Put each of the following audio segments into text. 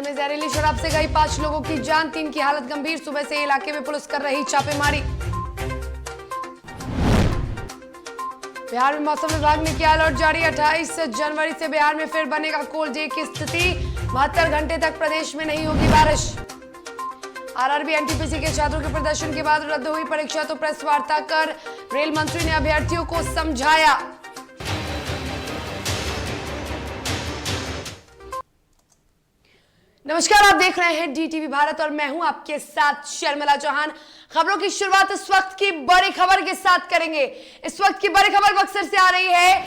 में जहरीली शराब से गई 5 लोगों की जान, 3 की हालत गंभीर। सुबह से इलाके में पुलिस कर रही छापेमारी। बिहार में मौसम विभाग ने किया अलर्ट जारी। 28 जनवरी से बिहार में फिर बनेगा कोल्ड डे की स्थिति। 72 घंटे तक प्रदेश में नहीं होगी बारिश। आरआरबी एनटीपीसी के छात्रों के प्रदर्शन के बाद रद्द हुई परीक्षा, तो प्रेस वार्ता कर रेल मंत्री ने अभ्यर्थियों को समझाया। नमस्कार, आप देख रहे हैं डीटीवी भारत और मैं हूं आपके साथ शर्मिला चौहान। खबरों की शुरुआत इस वक्त की बड़ी खबर के साथ करेंगे। इस वक्त की बड़ी खबर बक्सर से आ रही है,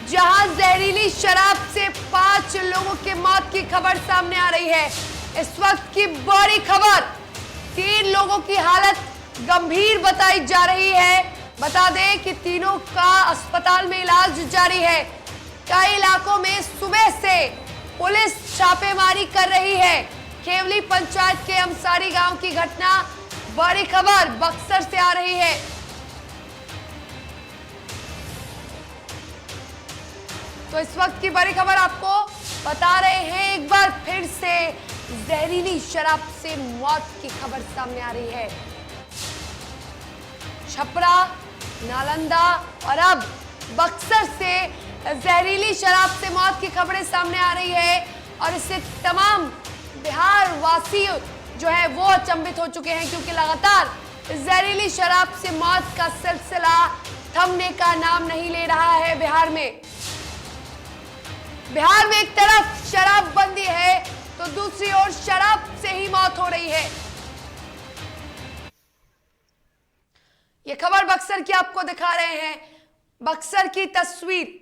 जहां जहरीली शराब से 5 लोगों की मौत की खबर सामने आ रही है। इस वक्त की बड़ी खबर, 3 लोगों की हालत गंभीर बताई जा रही है। बता दें कि तीनों का अस्पताल में इलाज जारी है। कई इलाकों में सुबह से पुलिस छापेमारी कर रही है। केवली पंचायत के अमसारी गांव की घटना, बड़ी खबर बक्सर से आ रही है। तो इस वक्त की बड़ी खबर आपको बता रहे हैं, एक बार फिर से जहरीली शराब से मौत की खबर सामने आ रही है। छपरा, नालंदा और अब बक्सर से जहरीली शराब से मौत की खबरें सामने आ रही है और इससे तमाम बिहार वासी जो है वो अचंभित हो चुके हैं, क्योंकि लगातार जहरीली शराब से मौत का सिलसिला थमने का नाम नहीं ले रहा है। बिहार में एक तरफ शराबबंदी है तो दूसरी ओर शराब से ही मौत हो रही है। ये खबर बक्सर की आपको दिखा रहे हैं, बक्सर की तस्वीर।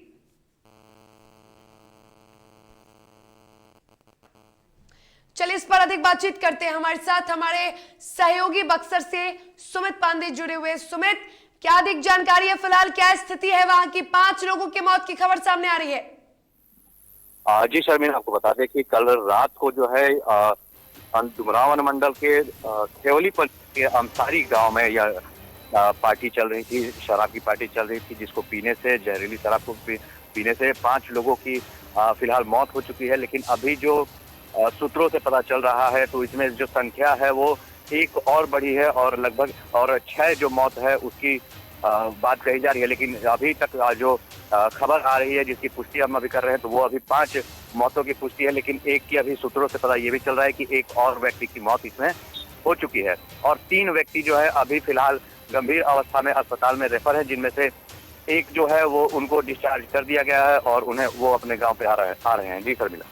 चलिए इस पर अधिक बातचीत करते हैं। हमारे साथ हमारे सहयोगी बक्सर से सुमित पांडे जुड़े हुए। सुमित, क्या अधिक जानकारी है? फिलहाल क्या स्थिति है वहां की? 5 लोगों की मौत की खबर सामने आ रही है। जी शर्मिला, आपको बता दें कि कल रात को जो है डुमरांव अनुमंडल के खेवली के अमसारी गांव में यह पार्टी चल रही थी, शराब की पार्टी चल रही थी, जिसको पीने से, जहरीली शराब को पीने से 5 लोगों की फिलहाल मौत हो चुकी है। लेकिन अभी जो सूत्रों से पता चल रहा है तो इसमें जो संख्या है वो एक और बढ़ी है और लगभग 6 जो मौत है उसकी बात कही जा रही है। लेकिन अभी तक जो खबर आ रही है, जिसकी पुष्टि हम अभी कर रहे हैं, तो वो अभी 5 मौतों की पुष्टि है। लेकिन एक की अभी सूत्रों से पता ये भी चल रहा है कि एक और व्यक्ति की मौत इसमें हो चुकी है और 3 व्यक्ति जो है अभी फिलहाल गंभीर अवस्था में अस्पताल में रेफर है, जिनमें से एक जो है वो उनको डिस्चार्ज कर दिया गया है और उन्हें वो अपने गाँव पे आ रहे हैं। जी शर्मिला,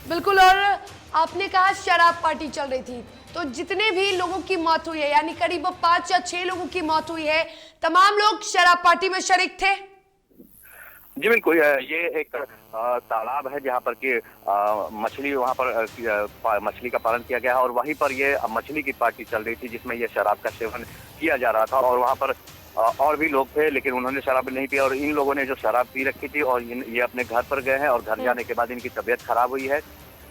बिल्कुल। और आपने कहा शराब पार्टी चल रही थी, तो जितने भी लोगों की मौत हुई है, यानी करीब 5 या 6 लोगों की मौत हुई है, तमाम लोग शराब पार्टी में शरीक थे? जी बिल्कुल, ये एक तालाब है जहाँ पर कि मछली, वहाँ पर मछली का पालन किया गया है और वहीं पर ये मछली की पार्टी चल रही थी, जिसमें ये शराब का सेवन किया जा रहा था। और वहाँ पर और भी लोग थे, लेकिन उन्होंने शराब नहीं पिया और इन लोगों ने जो शराब पी रखी थी और ये अपने घर पर गए हैं और घर जाने के बाद इनकी तबीयत खराब हुई है।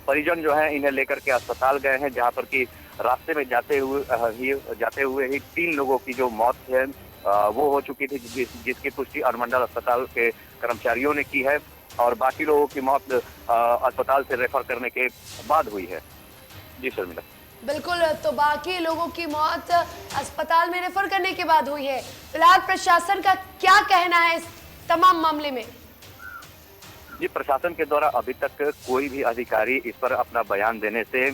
परिजन जो है इन्हें लेकर के अस्पताल गए हैं, जहाँ पर कि रास्ते में जाते हुए ही 3 लोगों की जो मौत है वो हो चुकी थी, जिसकी पुष्टि अनुमंडल अस्पताल के कर्मचारियों ने की है और बाकी लोगों की मौत अस्पताल से रेफर करने के बाद हुई है। जी शर्मिला, बिल्कुल। तो बाकी लोगों की मौत अस्पताल में रेफर करने के बाद हुई है। फिलहाल प्रशासन का क्या कहना है इस तमाम मामले में? जी, प्रशासन के द्वारा अभी तक कोई भी अधिकारी इस पर अपना बयान देने से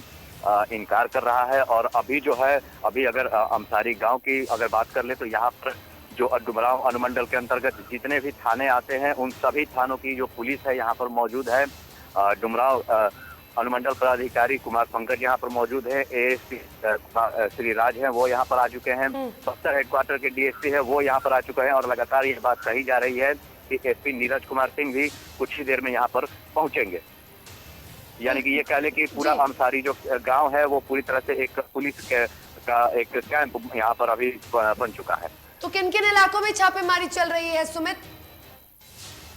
इनकार कर रहा है। और अभी जो है, अभी अगर अमसारी गांव की अगर बात कर ले तो यहाँ पर जो डुमरांव अनुमंडल के अंतर्गत जितने भी थाने आते हैं उन सभी थानों की जो पुलिस है यहाँ पर मौजूद है। डुमरांव अनुमंडल पदाधिकारी कुमार पंकज यहाँ पर मौजूद है, एएसपी श्री राज हैं वो यहाँ पर आ चुके हैं, बक्सर हेडक्वार्टर के डीएसपी है वो यहाँ पर आ चुके हैं और लगातार ये बात कही जा रही है कि एसपी नीरज कुमार सिंह भी कुछ ही देर में यहाँ पर पहुंचेंगे। यानी कि ये कह ले कि पूरा अमसारी जो गांव है वो पूरी तरह से एक पुलिस का एक कैंप यहाँ पर अभी बन चुका है। तो किन किन इलाकों में छापेमारी चल रही है सुमित?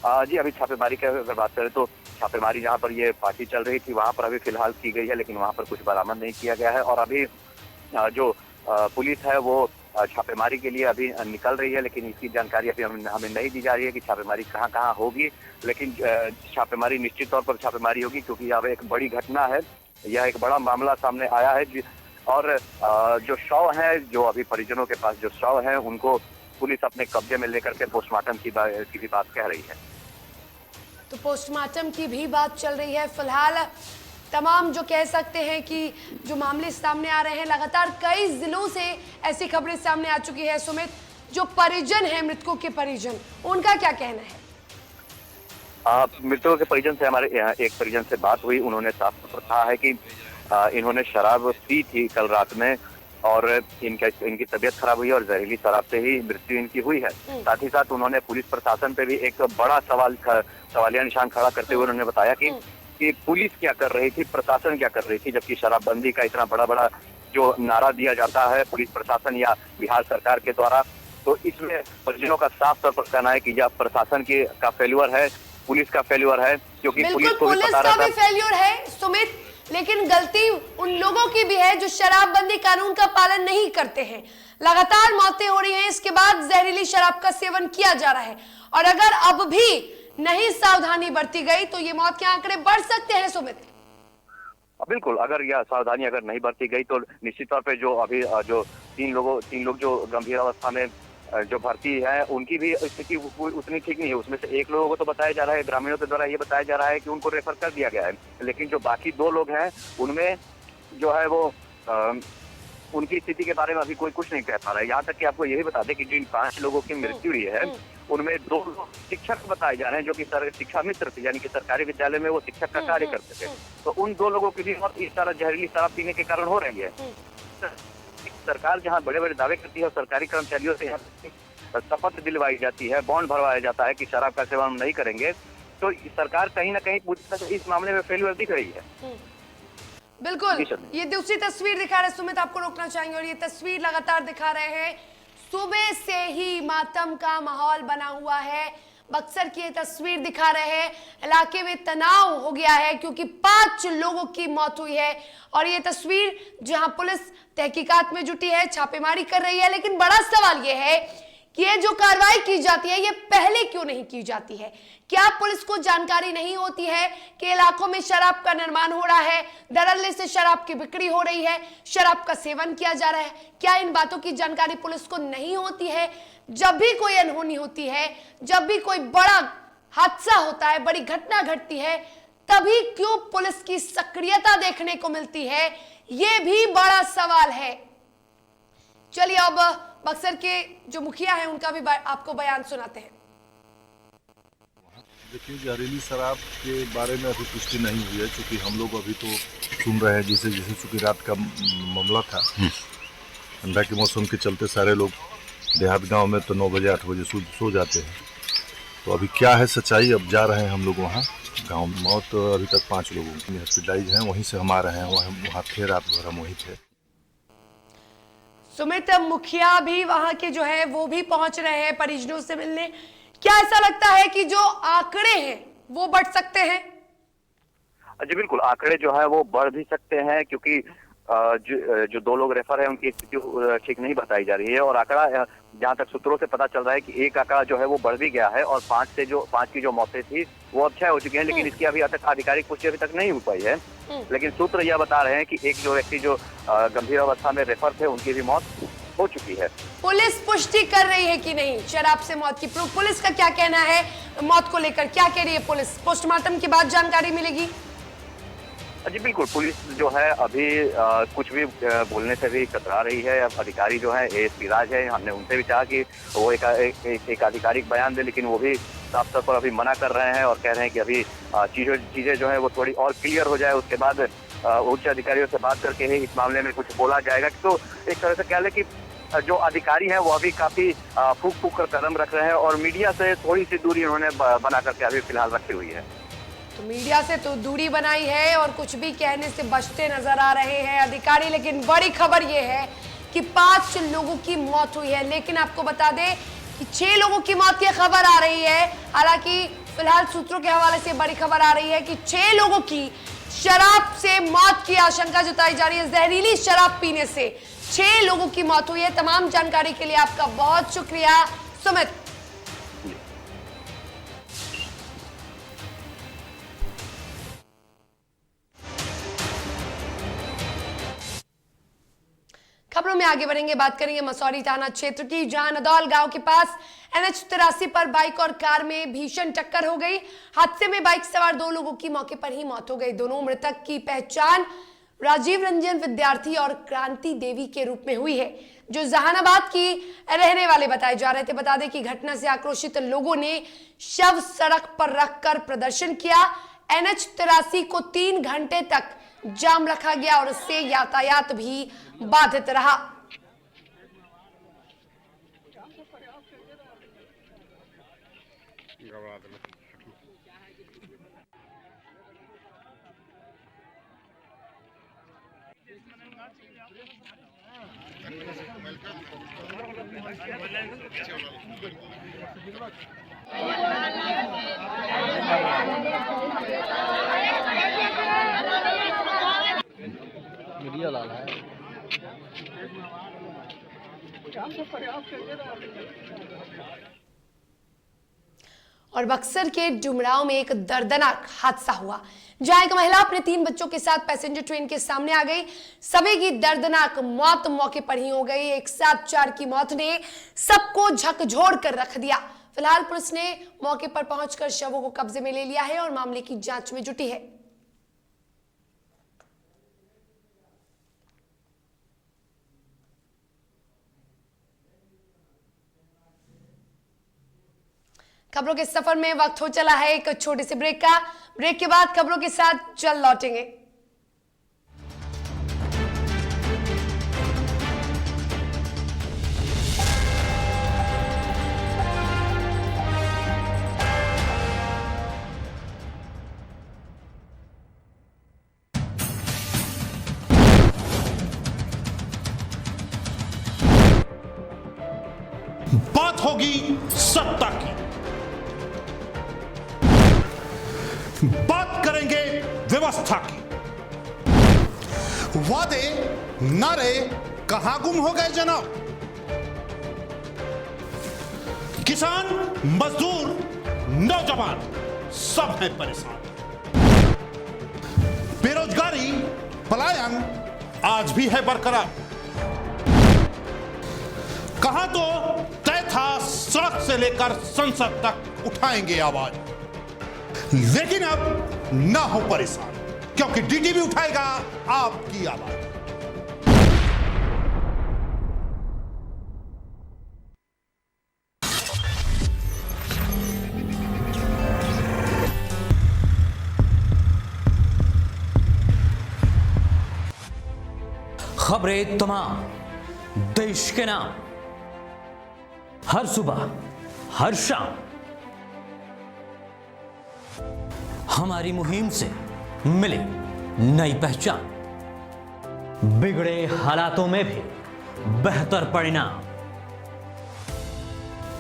जी, अभी छापेमारी की अगर बात करें तो छापेमारी जहाँ पर ये पार्टी चल रही थी वहाँ पर अभी फिलहाल की गई है, लेकिन वहाँ पर कुछ बरामद नहीं किया गया है। और अभी जो पुलिस है वो छापेमारी के लिए अभी निकल रही है, लेकिन इसकी जानकारी अभी हमें नहीं दी जा रही है कि छापेमारी कहाँ कहाँ होगी। लेकिन छापेमारी निश्चित तौर पर छापेमारी होगी, क्योंकि अब एक बड़ी घटना है यह एक बड़ा मामला सामने आया है। और जो शव है, जो अभी परिजनों के पास जो शव है, उनको पुलिस अपने कब्जे में लेकर के पोस्टमार्टम की भी बात कह रही है। तो पोस्टमार्टम की भी बात चल रही है। फिलहाल तमाम जो कह सकते हैं कि जो मामले सामने आ रहे हैं, लगातार कई जिलों से ऐसी खबरें सामने आ चुकी है। सुमित, जो परिजन है, मृतकों के परिजन, उनका क्या कहना है? मृतकों के परिजन से हमारे एक परिजन से बात हुई। उन्होंने साफ तौर पर कहा है कि इन्होंने शराब पी थी कल रात में और इनकी तबीयत खराब हुई और जहरीली शराब से ही मृत्यु इनकी हुई है। साथ ही साथ उन्होंने पुलिस प्रशासन पे भी एक बड़ा सवालिया निशान खड़ा करते हुए उन्होंने बताया कि पुलिस क्या कर रही थी, प्रशासन क्या कर रही थी, जबकि शराबबंदी का इतना बड़ा जो नारा दिया जाता है पुलिस प्रशासन या बिहार सरकार के द्वारा, तो इसमें परिजनों का साफ तौर पर कहना है कि यह प्रशासन का फेल्यूर है, पुलिस का फेल्यूर है, क्योंकि पुलिस को भी पता रहता है। फेल्यूर है सुमित, लेकिन गलती उन लोगों की भी है जो शराबबंदी कानून का पालन नहीं करते हैं। लगातार मौतें हो रही हैं, इसके बाद जहरीली शराब का सेवन किया जा रहा है और अगर अब भी नहीं सावधानी बरती गई तो ये मौत के आंकड़े बढ़ सकते हैं। सुमित, बिल्कुल, अगर यह सावधानी अगर नहीं बरती गई तो निश्चित तौर पे जो अभी जो तीन लोग जो गंभीर अवस्था में जो भर्ती है, उनकी भी स्थिति उतनी ठीक नहीं है। उसमें से एक लोगों को तो बताया जा रहा है, ग्रामीणों के द्वारा ये बताया जा रहा है कि उनको रेफर कर दिया गया है, लेकिन जो बाकी 2 लोग हैं उनमें जो है वो उनकी स्थिति के बारे में अभी कोई कुछ नहीं कह पा रहा है। यहाँ तक कि आपको यही बता दें कि जिन 5 लोगों की मृत्यु हुई है उनमें 2 शिक्षक बताए जा रहे हैं जो कि शिक्षा मित्र थे, यानी कि सरकारी विद्यालय में वो शिक्षक का कार्य करते थे। तो उन 2 लोगों की भी मौत इस तरह जहरीली शराब पीने के कारण हो रही है। सरकार जहाँ बड़े दावे करती है और सरकारी कर्मचारियों से शपथ दिलवाई जाती है, बॉन्ड भरवाया जाता है कि शराब का सेवन हम नहीं करेंगे, तो सरकार कहीं ना कहीं पूरी तरह से इस मामले में फेल्यूर दिख रही है। बिल्कुल, ये दूसरी तस्वीर दिखा रहे सुमित, आपको रोकना चाहेंगे और ये तस्वीर लगातार दिखा रहे हैं। सुबह से ही मातम का माहौल बना हुआ है। बक्सर की ये तस्वीर दिखा रहे हैं, इलाके में तनाव हो गया है क्योंकि 5 लोगों की मौत हुई है और ये तस्वीर जहां पुलिस तहकीकात में जुटी है, छापेमारी कर रही है, लेकिन बड़ा सवाल ये है कि ये जो कार्रवाई की जाती है ये पहले क्यों नहीं की जाती है? क्या पुलिस को जानकारी नहीं होती है कि इलाकों में शराब का निर्माण हो रहा है, धड़ल्ले से शराब की बिक्री हो रही है, शराब का सेवन किया जा रहा है? क्या इन बातों की जानकारी पुलिस को नहीं होती है? जब भी कोई अनहोनी होती है, जब भी कोई बड़ा हादसा होता है, बड़ी घटना घटती है, तभी क्यों पुलिस की सक्रियता देखने को मिलती है? ये भी बड़ा सवाल है। चलिए अब बक्सर के जो मुखिया हैं उनका भी आपको बयान सुनाते हैं। देखिए, जहरीली शराब के बारे में अभी पुष्टि नहीं हुई है, क्योंकि हम लोग अभी तो सुन रहे हैं जैसे चूँकि रात का मामला था, ठंडा के मौसम के चलते सारे लोग देहात गांव में तो 9 बजे 8 बजे सो जाते हैं। तो अभी क्या है सच्चाई, अब जा रहे हैं हम लोग वहाँ गाँव में। मौत तो अभी तक 5 लोगों की हॉस्पिटलाइज हैं, वहीं से हम आ रहे हैं, वहाँ थे, रात भर हम वहीं थे। सुमित, मुखिया भी वहां के जो है वो भी पहुंच रहे हैं परिजनों से मिलने। क्या ऐसा लगता है कि जो आंकड़े हैं वो बढ़ सकते हैं? जी बिल्कुल, आंकड़े जो है वो बढ़ भी सकते हैं, क्योंकि जो 2 लोग रेफर है उनकी स्थिति ठीक नहीं बताई जा रही है और आंकड़ा जहाँ तक सूत्रों से पता चल रहा है कि एक आंकड़ा जो है वो बढ़ भी गया है और 5 की जो मौतें थी वो अब 6 हो चुकी हैं, लेकिन इसकी अभी तक आधिकारिक पुष्टि अभी तक नहीं हो पाई है। लेकिन सूत्र यह बता रहे हैं कि एक जो व्यक्ति जो गंभीर अवस्था में रेफर थे उनकी भी मौत हो चुकी है। पुलिस पुष्टि कर रही है कि नहीं शराब से मौत की? पुलिस का क्या कहना है मौत को लेकर? क्या कह रही है पुलिस? पोस्टमार्टम के बाद जानकारी मिलेगी। जी बिल्कुल, पुलिस जो है अभी कुछ भी बोलने से भी कतरा रही है। अधिकारी जो है एएसपी राज है, हमने उनसे भी चाहा कि वो एक आधिकारिक बयान दे, लेकिन वो भी साफ तौर पर अभी मना कर रहे हैं और कह रहे हैं कि अभी चीजें जो है वो थोड़ी और क्लियर हो जाए, उसके बाद उच्च अधिकारियों से बात करके ही इस मामले में कुछ बोला जाएगा। तो एक तरह से कह लें कि जो अधिकारी हैं वो अभी काफी फूक कर कदम रख रहे हैं और मीडिया से थोड़ी सी दूरी उन्होंने बना करके अभी फिलहाल रखी हुई है। तो मीडिया से तो दूरी बनाई है और कुछ भी कहने से बचते नजर आ रहे हैं अधिकारी। लेकिन बड़ी खबर यह है कि 5 लोगों की मौत हुई है, लेकिन आपको बता दें कि 6 लोगों की मौत की खबर आ रही है। हालांकि फिलहाल सूत्रों के हवाले से बड़ी खबर आ रही है कि 6 लोगों की शराब से मौत की आशंका जताई जा रही है। जहरीली शराब पीने से 6 लोगों की मौत हुई है। तमाम जानकारी के लिए आपका बहुत शुक्रिया सुमित। खबरों में आगे बढ़ेंगे, बात करेंगे मसौरी थाना क्षेत्र की, जहां नदौल गांव के पास NH-83 पर बाइक और कार में भीषण टक्कर हो गई। हादसे में बाइक सवार 2 लोगों की मौके पर ही मौत हो गई। दोनों मृतक की पहचान राजीव रंजन विद्यार्थी और क्रांति देवी के रूप में हुई है, जो जहानाबाद की रहने वाले बताए जा रहे थे। बता दें कि घटना से आक्रोशित लोगों ने शव सड़क पर रखकर प्रदर्शन किया। NH-83 को 3 घंटे तक जाम रखा गया और इससे यातायात भी बाधित रहा। मीडिया लाल है। और बक्सर के डुमरांव में एक दर्दनाक हादसा हुआ, जहां एक महिला अपने 3 बच्चों के साथ पैसेंजर ट्रेन के सामने आ गई। सभी की दर्दनाक मौत मौके पर ही हो गई। एक साथ 4 की मौत ने सबको झकझोर कर रख दिया। फिलहाल पुलिस ने मौके पर पहुंचकर शवों को कब्जे में ले लिया है और मामले की जांच में जुटी है। खबरों के सफर में वक्त हो चला है एक छोटे से ब्रेक का। ब्रेक के बाद खबरों के साथ जल्द लौटेंगे। बात होगी सत्ता की, बात करेंगे व्यवस्था की। वादे नारे कहां गुम हो गए जनाब? किसान, मजदूर, नौजवान सब हैं परेशान। बेरोजगारी, पलायन आज भी है बरकरार। कहां तो तय था सड़क से लेकर संसद तक उठाएंगे आवाज, लेकिन अब ना हो परेशान, क्योंकि डीटीवी उठाएगा आपकी आवाज। खबरें तमाम, देश के नाम, हर सुबह हर शाम हमारी मुहिम से मिले नई पहचान। बिगड़े हालातों में भी बेहतर परिणाम,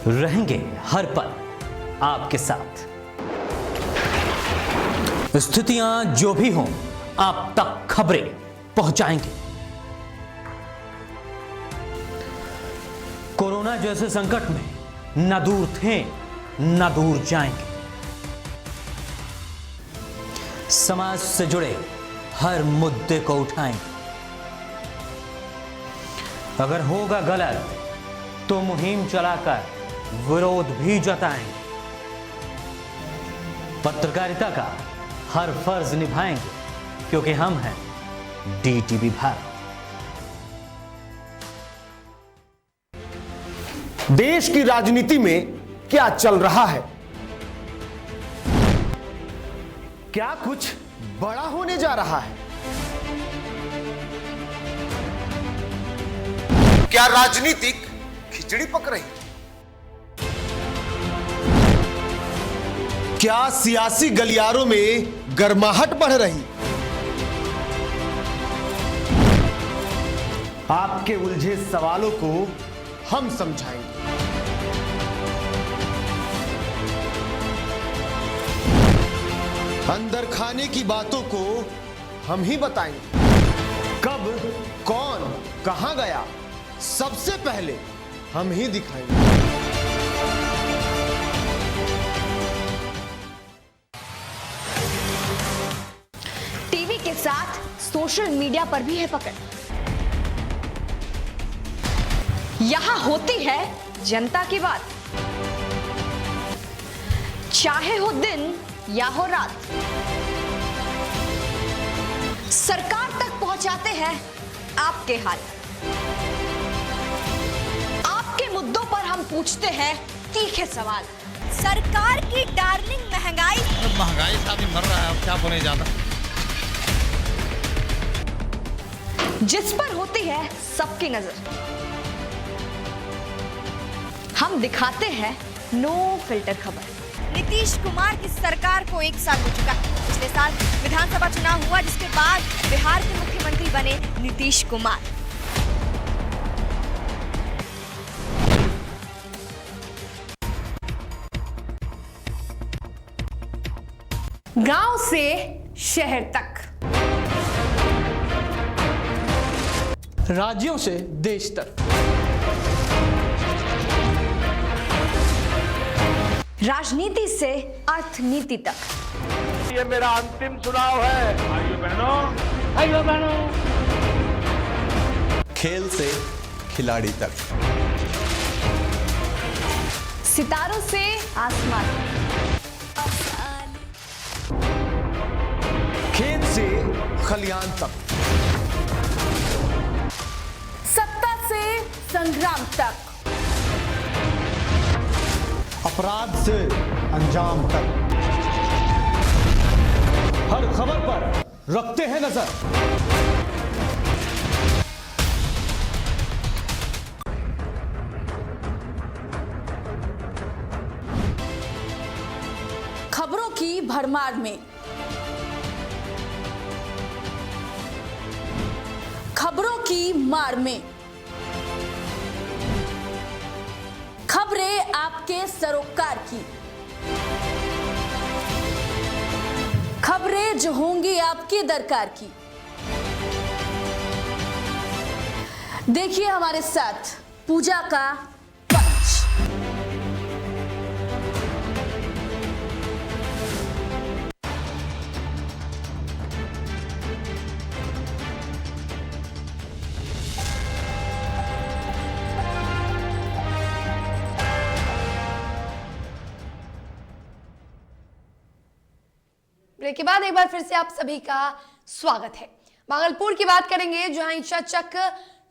रहेंगे हर पल आपके साथ। स्थितियां जो भी हों, आप तक खबरें पहुंचाएंगे। कोरोना जैसे संकट में न दूर थे न दूर जाएंगे। समाज से जुड़े हर मुद्दे को उठाएंगे। अगर होगा गलत तो मुहिम चलाकर विरोध भी जताएंगे। पत्रकारिता का हर फर्ज निभाएंगे, क्योंकि हम हैं डीटीवी भारत। देश की राजनीति में क्या चल रहा है? क्या कुछ बड़ा होने जा रहा है? क्या राजनीतिक खिचड़ी पक रही? क्या सियासी गलियारों में गर्माहट बढ़ रही? आपके उलझे सवालों को हम समझाएंगे। अंदर खाने की बातों को हम ही बताएंगे। कब, कौन, कहां गया, सबसे पहले हम ही दिखाएंगे। टीवी के साथ सोशल मीडिया पर भी है पकड़। यहां होती है जनता की बात, चाहे हो दिन या हो रात। सरकार तक पहुंचाते हैं आपके हाल। आपके मुद्दों पर हम पूछते हैं तीखे सवाल। सरकार की डार्लिंग महंगाई से आदमी मर रहा है, अब क्या बोले ज्यादा। जिस पर होती है सबकी नजर, हम दिखाते हैं नो फिल्टर खबर। नीतीश कुमार की सरकार को 1 साल हो चुका है। पिछले साल विधानसभा चुनाव हुआ, जिसके बाद बिहार के मुख्यमंत्री बने नीतीश कुमार। गांव से शहर तक, राज्यों से देश तक, राजनीति से अर्थनीति तक। ये मेरा अंतिम चुनाव है। भाइयों बहनों, खेल से खिलाड़ी तक, सितारों से आसमान, खेत से खलियान तक, सत्ता से संग्राम तक, अपराध से अंजाम तक, हर खबर पर रखते हैं नजर। खबरों की भरमार में, खबरों की मार में, खबरें आपके सरोकार की, खबरें जो होंगी आपकी दरकार की। देखिए हमारे साथ पूजा का पंच। ब्रेक के बाद एक बार फिर से आप सभी का स्वागत है। भागलपुर की बात करेंगे, जहां ईसाचक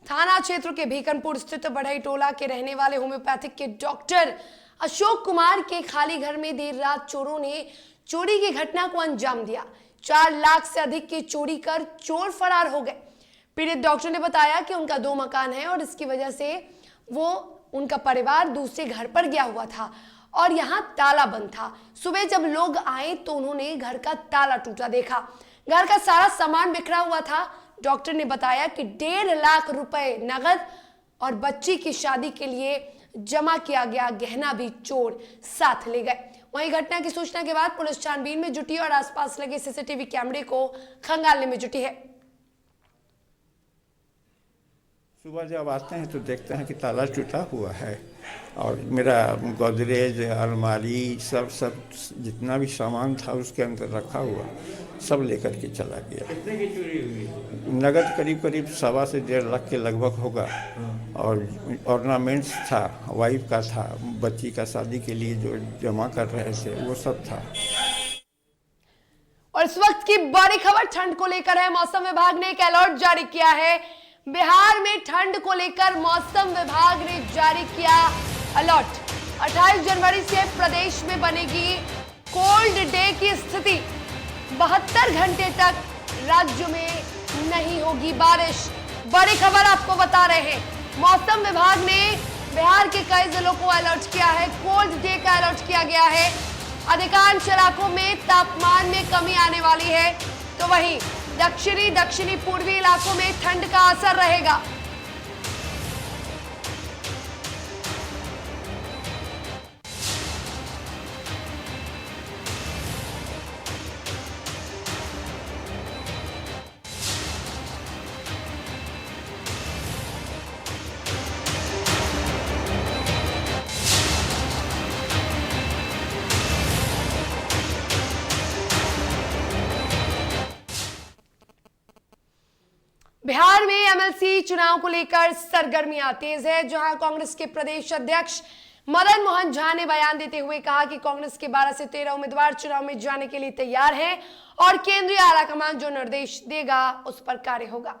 थाना क्षेत्र के भीकनपुर स्थित बढ़ई टोला के रहने वाले होम्योपैथिक के डॉक्टर अशोक कुमार के खाली घर में देर रात चोरों ने चोरी की घटना को अंजाम दिया। 4 लाख से अधिक की चोरी कर चोर फरार हो गए। पीड़ित डॉक्टर ने बताया कि उनका 2 मकान है और इसकी वजह से उनका परिवार दूसरे घर पर गया हुआ था और यहाँ ताला बंद था। सुबह जब लोग आए तो उन्होंने घर का ताला टूटा देखा। घर का सारा सामान बिखरा हुआ था। डॉक्टर ने बताया कि 1.5 लाख रुपए नगद और बच्ची की शादी के लिए जमा किया गया गहना भी चोर साथ ले गए। वहीं घटना की सूचना के बाद पुलिस छानबीन में जुटी और आसपास लगे सीसीटीवी कैमरे को खंगालने में जुटी है। सुबह जब आते हैं तो देखते हैं कि ताला टूटा हुआ है और मेरा गोदरेज, अलमारी, सब जितना भी सामान था उसके अंदर रखा हुआ सब लेकर के चला गया। कितने की चोरी हुई? नगद करीब 1.25 से 1.5 लाख के लगभग होगा और ऑर्नामेंट्स था, वाइफ का था, बच्ची का शादी के लिए जो जमा कर रहे थे वो सब था। और इस वक्त की बड़ी खबर ठंड को लेकर है। मौसम विभाग ने एक अलर्ट जारी किया है। बिहार में ठंड को लेकर मौसम विभाग ने जारी किया अलर्ट। 28 जनवरी से प्रदेश में बनेगी कोल्ड डे की स्थिति। 72 घंटे तक राज्य में नहीं होगी बारिश। बड़ी खबर आपको बता रहे हैं। मौसम विभाग ने बिहार के कई जिलों को अलर्ट किया है। कोल्ड डे का अलर्ट किया गया है। अधिकांश इलाकों में तापमान में कमी आने वाली है, तो वहीं दक्षिणी पूर्वी इलाकों में ठंड का असर रहेगा। बिहार में एमएलसी चुनाव को लेकर सरगर्मियां तेज है, जहां कांग्रेस के प्रदेश अध्यक्ष मदन मोहन झा ने बयान देते हुए कहा कि कांग्रेस के 12 से 13 उम्मीदवार चुनाव में जाने के लिए तैयार हैं और केंद्रीय आलाकमान जो निर्देश देगा उस पर कार्य होगा।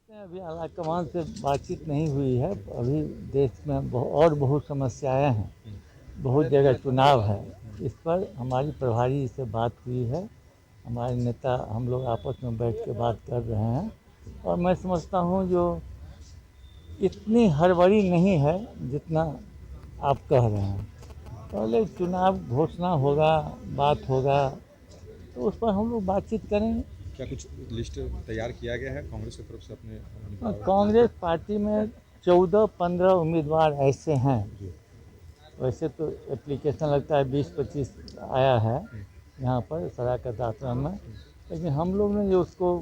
अभी आलाकमान से बातचीत नहीं हुई है। अभी देश में और बहुत समस्याएं हैं, बहुत जगह चुनाव है। इस पर हमारी प्रभारी से बात हुई है। हमारे नेता हम लोग आपस में बैठ के बात कर रहे हैं और मैं समझता हूं जो इतनी हड़बड़ी नहीं है जितना आप कह रहे हैं। पहले चुनाव घोषणा होगा, बात होगा, तो उस पर हम लोग बातचीत करेंगे। क्या कुछ लिस्ट तैयार किया गया है कांग्रेस की तरफ से अपने? कांग्रेस पार्टी में 14-15 उम्मीदवार ऐसे हैं। वैसे तो एप्लीकेशन लगता है 20-25 आया है यहाँ पर सराकत आश्रम में, लेकिन हम लोग ने जो उसको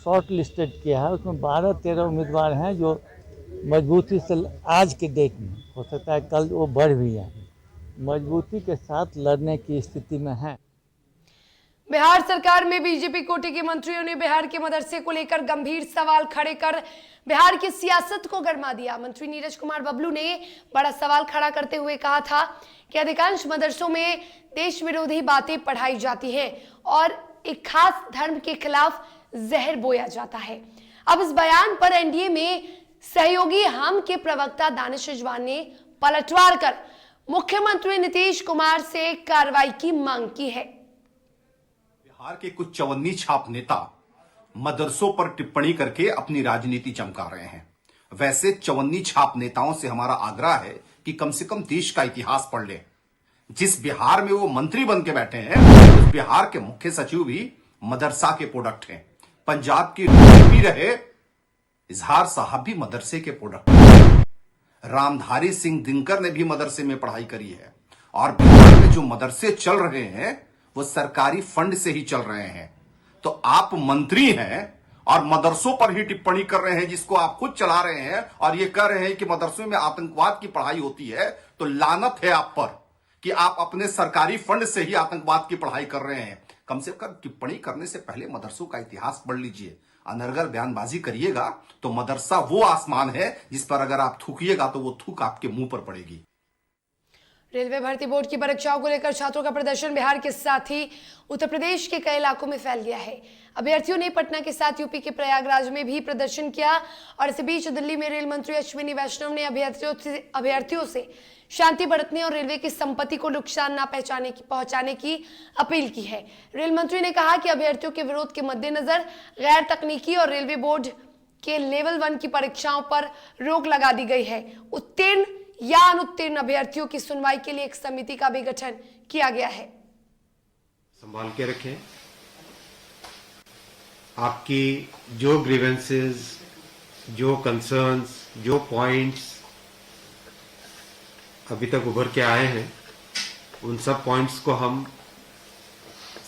शॉर्ट लिस्टेड किया है उसमें 12-13 उम्मीदवार हैं जो मजबूती से आज के डेट में, हो सकता है कल वो बढ़ भी जाए, मजबूती के साथ लड़ने की स्थिति में हैं। बिहार सरकार में बीजेपी कोटे के मंत्रियों ने बिहार के मदरसे को लेकर गंभीर सवाल खड़े कर बिहार की सियासत को गरमा दिया। मंत्री नीरज कुमार बबलू ने बड़ा सवाल खड़ा करते हुए कहा था कि अधिकांश मदरसों में देश विरोधी बातें पढ़ाई जाती हैं और एक खास धर्म के खिलाफ जहर बोया जाता है। अब इस बयान पर एनडीए में सहयोगी हम के प्रवक्ता दानिश रिजवान ने पलटवार कर मुख्यमंत्री नीतीश कुमार से कार्रवाई की मांग की है। बिहार के कुछ चवन्नी छाप नेता मदरसों पर टिप्पणी करके अपनी राजनीति चमका रहे हैं। वैसे चवन्नी छाप नेताओं से हमारा आग्रह है कि कम से कम देश का इतिहास पढ़ लें। जिस बिहार में वो मंत्री बन के बैठे हैं उस बिहार के मुख्य सचिव भी मदरसा के प्रोडक्ट हैं। पंजाब की भी रहे इजहार साहब भी मदरसे के प्रोडक्ट हैं। रामधारी सिंह दिनकर ने भी मदरसे में पढ़ाई करी है और बिहार में जो मदरसे चल रहे हैं वो सरकारी फंड से ही चल रहे हैं। तो आप मंत्री हैं और मदरसों पर ही टिप्पणी कर रहे हैं जिसको आप खुद चला रहे हैं और ये कह रहे हैं कि मदरसों में आतंकवाद की पढ़ाई होती है। तो लानत है आप पर कि आप अपने सरकारी फंड से ही आतंकवाद की पढ़ाई कर रहे हैं। कम से कम टिप्पणी करने से पहले मदरसों का इतिहास पढ़ लीजिए। अनर्गल बयानबाजी करिएगा तो मदरसा वो आसमान है जिस पर अगर आप थूकिएगा तो वो थूक आपके मुंह पर पड़ेगी। रेलवे भर्ती बोर्ड की परीक्षाओं को लेकर छात्रों का प्रदर्शन बिहार के साथ ही उत्तर प्रदेश के कई इलाकों में फैल गया है। अभ्यर्थियों ने पटना के साथ यूपी के प्रयागराज में भी प्रदर्शन किया और इसी बीच दिल्ली में रेल मंत्री अश्विनी वैष्णव ने अभ्यर्थियों से शांति बरतने और रेलवे की संपत्ति को नुकसान न पहुंचाने की अपील की है। रेल मंत्री ने कहा कि अभ्यर्थियों के विरोध के मद्देनजर गैर तकनीकी और रेलवे बोर्ड के लेवल 1 की परीक्षाओं पर रोक लगा दी गई है। उत्तीर्ण या अनुत्तीर्ण अभ्यर्थियों की सुनवाई के लिए एक समिति का भी गठन किया गया है। संभाल के रखें। आपकी जो ग्रीवेंसेस, जो कंसर्न्स, जो पॉइंट्स अभी तक उभर के आए हैं उन सब पॉइंट्स को हम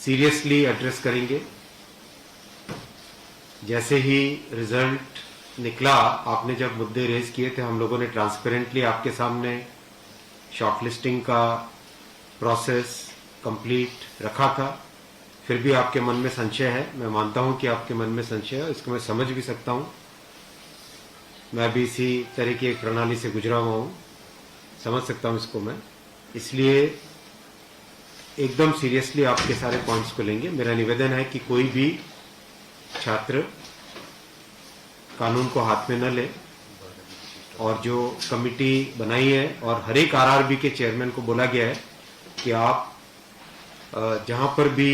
सीरियसली एड्रेस करेंगे। जैसे ही रिजल्ट निकला, आपने जब मुद्दे रेज किए थे, हम लोगों ने ट्रांसपेरेंटली आपके सामने शॉर्टलिस्टिंग का प्रोसेस कंप्लीट रखा था। फिर भी आपके मन में संशय है। मैं मानता हूं कि आपके मन में संशय है, इसको मैं समझ भी सकता हूं। मैं भी इसी तरह की एक प्रणाली से गुजरा हुआ हूं, समझ सकता हूं इसको मैं। इसलिए एकदम सीरियसली आपके सारे पॉइंट्स को लेंगे। मेरा निवेदन है कि कोई भी छात्र कानून को हाथ में न ले और जो कमिटी बनाई है और हर एक आरआरबी के चेयरमैन को बोला गया है कि आप जहां पर भी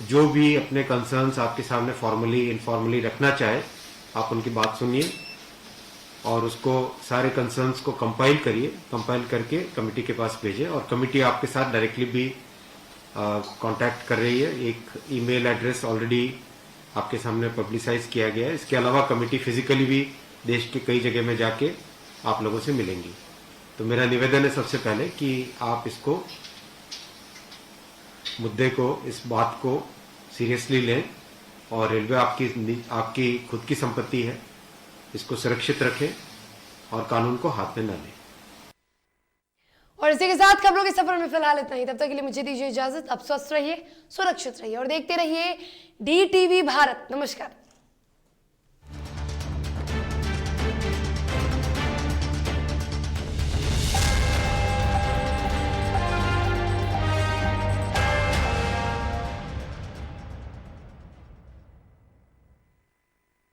जो भी अपने कंसर्न्स आपके सामने फॉर्मली इनफॉर्मली रखना चाहे, आप उनकी बात सुनिए और उसको सारे कंसर्न्स को कंपाइल करिए। कंपाइल करके कमिटी के पास भेजें और कमिटी आपके साथ डायरेक्टली भी कांटेक्ट कर रही है। एक ईमेल एड्रेस ऑलरेडी आपके सामने पब्लिसाइज किया गया है। इसके अलावा कमिटी फिजिकली भी देश के कई जगह में जाके आप लोगों से मिलेंगी। तो मेरा निवेदन है सबसे पहले कि आप इसको मुद्दे को, इस बात को सीरियसली लें और रेलवे आपकी खुद की संपत्ति है, इसको सुरक्षित रखें और कानून को हाथ में न लें। और इसी के साथ खबरों के सफर में फिलहाल इतना ही। तब तक के लिए मुझे दीजिए इजाजत। अब स्वस्थ रहिए, सुरक्षित रहिए और देखते रहिए DTV भारत। नमस्कार।